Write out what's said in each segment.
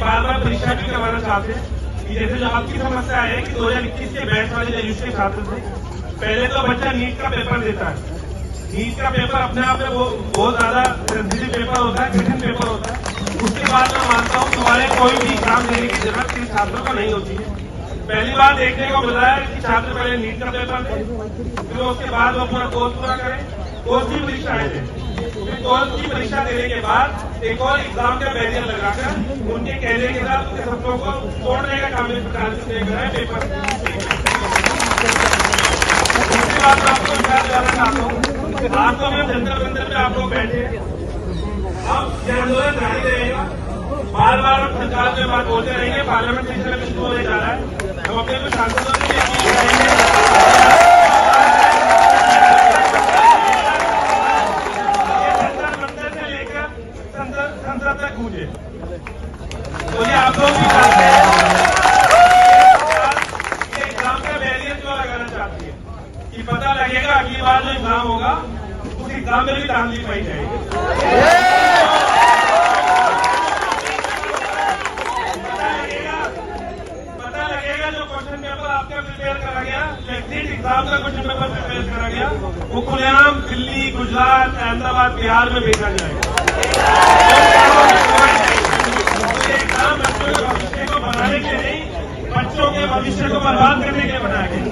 बार बार परीक्षा भी करवाना चाहते हैं कि जैसे जो आपकी समस्या है कि 2021 के बैच वाले जो यूज के छात्र थे, पहले तो बच्चा नीट का पेपर देता है। नीट का पेपर अपने आप में बहुत ज्यादा सेंसिटिव पेपर होता है, कठिन पेपर होता है। उसके बाद मैं मानता हूँ तुम्हारे कोई भी एग्जाम देने की जरूरत किसी छात्रों को नहीं होती है। पहली बार देखने को मिला है कि छात्र पहले नीट का पेपर दें, फिर उसके बाद वो अपना कोर्स पूरा करें, कोर्स की परीक्षाएं दें, फिर कोर्स की परीक्षा देने के बाद एक और एग्जाम का बैरियर लगाकर उनके कहने के साथ उनके सपनों को तोड़ने का काम इस प्रकार से देख रहा है पेपर। दूसरी बात मैं आपको विचार दिलाना चाहता हूँ, आज तो मैं जंतर मंतर पे आप लोग बैठे हैं, अब यह आंदोलन जारी रहेगा। बार बार हम सरकार के बात बोलते रहेंगे, पार्लियामेंट सेशन में शुरू होने जा रहा है। हम अपने कुछ सांसदों से भी अपील करेंगे जंतर मंतर से लेकर संसद तक गूंजे। तो ये आप लोग भी चाहते हैं, ये एग्जाम का बैरियर क्यों लगाना चाहती है कि पता लगेगा अगली बार जो एग्जाम होगा उस एग्जाम में भी धांधली पाई जाएगी। प्रिपेयर करा गया, एग्जिट एग्जाम का क्वेश्चन पेपर प्रिपेयर करा गया, वो खुलेआम दिल्ली, गुजरात, अहमदाबाद, बिहार में भेजा जाएगा। एग्जाम बच्चों के भविष्य को बनाने के नहीं, बच्चों के भविष्य को बर्बाद करने के लिए बनाया गया।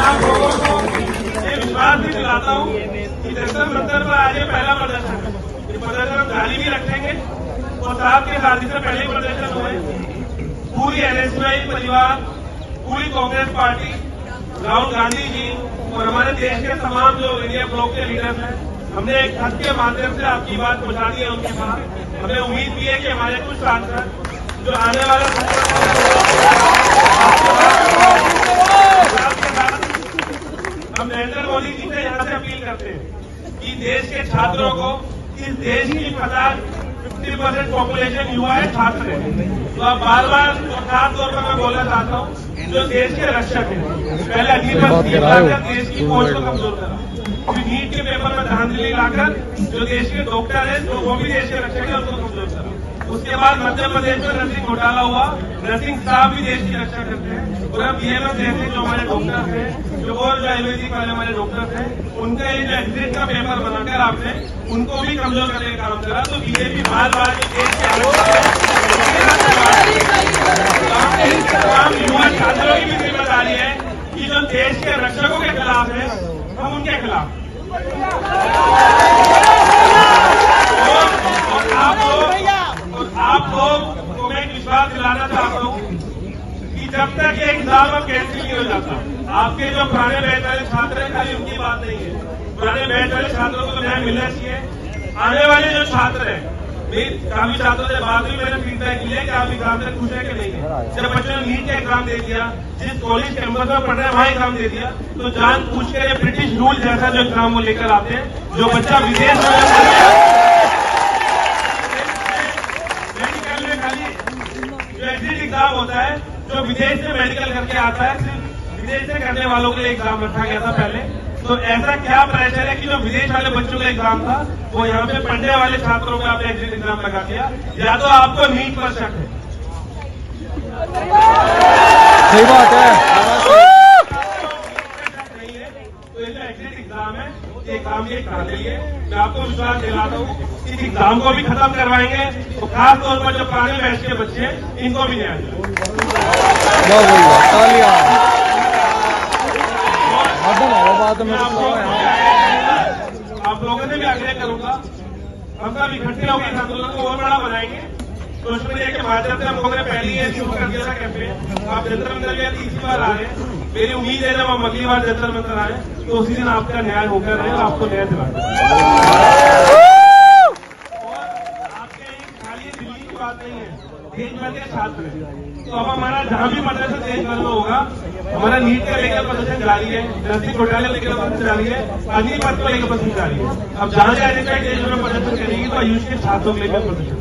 आप लोगों को ये विश्वास भी दिलाता हूँ कि जंतर मंतर पर आज ये पहला प्रदर्शन है। ये प्रदर्शन हम जारी भी रखेंगे और साहब के शादी से पहले प्रदर्शन हुए। पूरी एनएसयूआई परिवार, पूरी कांग्रेस पार्टी, राहुल गांधी जी और हमारे देश के तमाम जो इंडिया ब्लॉक के लीडर्स हैं, हमने एक खत के माध्यम से आपकी बात पहुंचा दी है उनके पास। हमें उम्मीद भी है कि हमारे कुछ सांसद जो आने वाले हम नरेंद्र मोदी जी से यहाँ से अपील करते हैं कि देश के छात्रों को, इस देश की 50% पॉपुलेशन युवा है, छात्र है। तो अब बार बार खास तौर पर मैं बोलना चाहता हूँ जो देश के रक्षक हैं, पहले अगली बार देश की फौज को कमजोर करा, फिर नीट के पेपर में धांधली लाकर जो देश के डॉक्टर हैं तो वो भी देश के रक्षक है उनको कमजोर करा। उसके बाद मध्य प्रदेश में नर्सिंग घोटाला हुआ, नर्सिंग स्टाफ भी देश की रक्षा करते हैं। और अब बीएमएस जैसे जो हमारे डॉक्टर हैं, जो और जो आयुर्वेदिक वाले हमारे डॉक्टर हैं, उनका ये जो एग्जिट का पेपर बनाकर आपने उनको भी कमजोर करने का काम करा। तो बीजेपी बार बार देश के युवा छात्रों की भी जिम्मेदारी है कि जो देश के रक्षकों के खिलाफ है हम उनके खिलाफ। आप लोग को मैं एक विश्वास दिलाना चाहता हूँ कि जब तक ये एग्जाम अब कैंसिल नहीं हो जाता, आपके जो पुराने बैच वाले छात्र हैं, खाली उनकी बात नहीं है, पुराने बैच वाले छात्रों को न्याय मिलना चाहिए। आने वाले जो छात्र हैं, काफी छात्रों से बात हुई, मैंने फीडबैक लिया कि आप एग्जाम से खुश है कि नहीं है। जब बच्चों ने नीट का एग्जाम दे दिया, जिस कॉलेज कैंपस में पढ़ रहे हैं वहां एग्जाम दे दिया, तो जान पूछ कर ब्रिटिश रूल जैसा जो एग्जाम वो लेकर आते हैं, जो बच्चा विदेश में मेडिकल में खाली जो एग्जिट एग्जाम होता है, जो विदेश से मेडिकल करके आता है, सिर्फ विदेश से करने वालों के लिए एग्जाम रखा गया था पहले। तो ऐसा क्या प्रेशर है कि जो विदेश वाले बच्चों का एग्जाम था वो यहाँ पे पढ़ने वाले छात्रों का आपने एग्जिट एग्जाम लगा दिया? या तो आपको नीट पर शक है। सही बात है। नहीं है तो ये जो एग्जिट एग्जाम है, ये काम ये करा देंगे। मैं आपको विश्वास दिलाता हूँ इस एग्जाम को भी खत्म करवाएंगे और खास तौर पर जो पुराने बैच के बच्चे इनको भी न्याय आप लोगों से भी आग्रह करूंगा, हम सब इकट्ठे होकर आंदोलन को और बड़ा बनाएंगे। सोशल मीडिया के माध्यम से हम लोगों ने पहले ही शुरू कर दिया था कैंपेन। आप जंतर मंतर में तीसरी बार आ रहे हैं, मेरी उम्मीद है जब हम अगली बार जंतर मंतर आए तो उसी दिन आपका न्याय होकर रहे और आपको न्याय दिलाएंगे। और आपके खाली दिल्ली की बात नहीं है, देश भर के छात्र हैं। तो अब हमारा जहां भी प्रदर्शन देश भर में होगा, हमारा नीट का लेकर प्रदर्शन जारी है, नर्सिंग घोटाले लेकर प्रदर्शन जारी है, अग्नि पथ को लेकर प्रदर्शन जारी है। अब जहां से आने देश में प्रदर्शन करेगी तो आयुष के छात्रों के लेकर प्रदर्शन।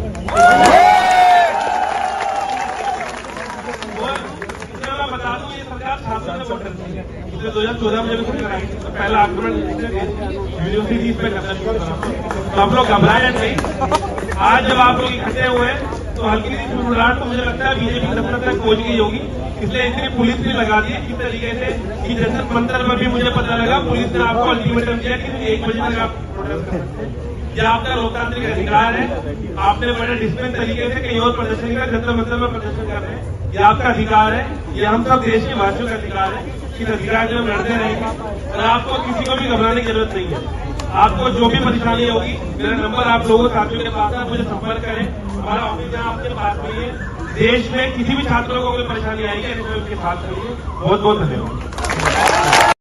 बता दूं ये सरकार छात्रों से वोट करती है। 2014 में जब खुद कराई तो पहला आक्रमण यूनिवर्सिटी पे करना शुरू करा। तो आप लोग घबराए नहीं, आज जब आप लोग इकट्ठे हुए हैं तो हल्की सी फुसफुसाहट तो मुझे लगता है बीजेपी दफ्तर तक पहुंच गई होगी, इसलिए इतनी पुलिस भी लगा दी है। किस तरीके से कि जनता मंत्र में भी मुझे पता लगा पुलिस ने आपको अल्टीमेटम दिया कि 1 बजे तक आप प्रोटेस्ट कर सकते हैं। यह आपका लोकतांत्रिक अधिकार है। आपने बड़े डिसिप्लिन तरीके से कहीं और प्रदर्शन का जनता मंत्र में प्रदर्शन कर रहे हैं, यह आपका अधिकार है। यह हम सब देश के वासियों का अधिकार है। इस अधिकार से हम लड़ते रहेंगे और आपको किसी को भी घबराने की जरूरत नहीं है। आपको जो भी परेशानी होगी, मेरा नंबर आप लोगों साथियों के पास है, मुझे संपर्क करें। हमारा ऑफिस यहाँ आपके पास में ही है। देश में किसी भी छात्रों को कोई परेशानी आएगी तो उसके साथ रहिए। बहुत बहुत धन्यवाद।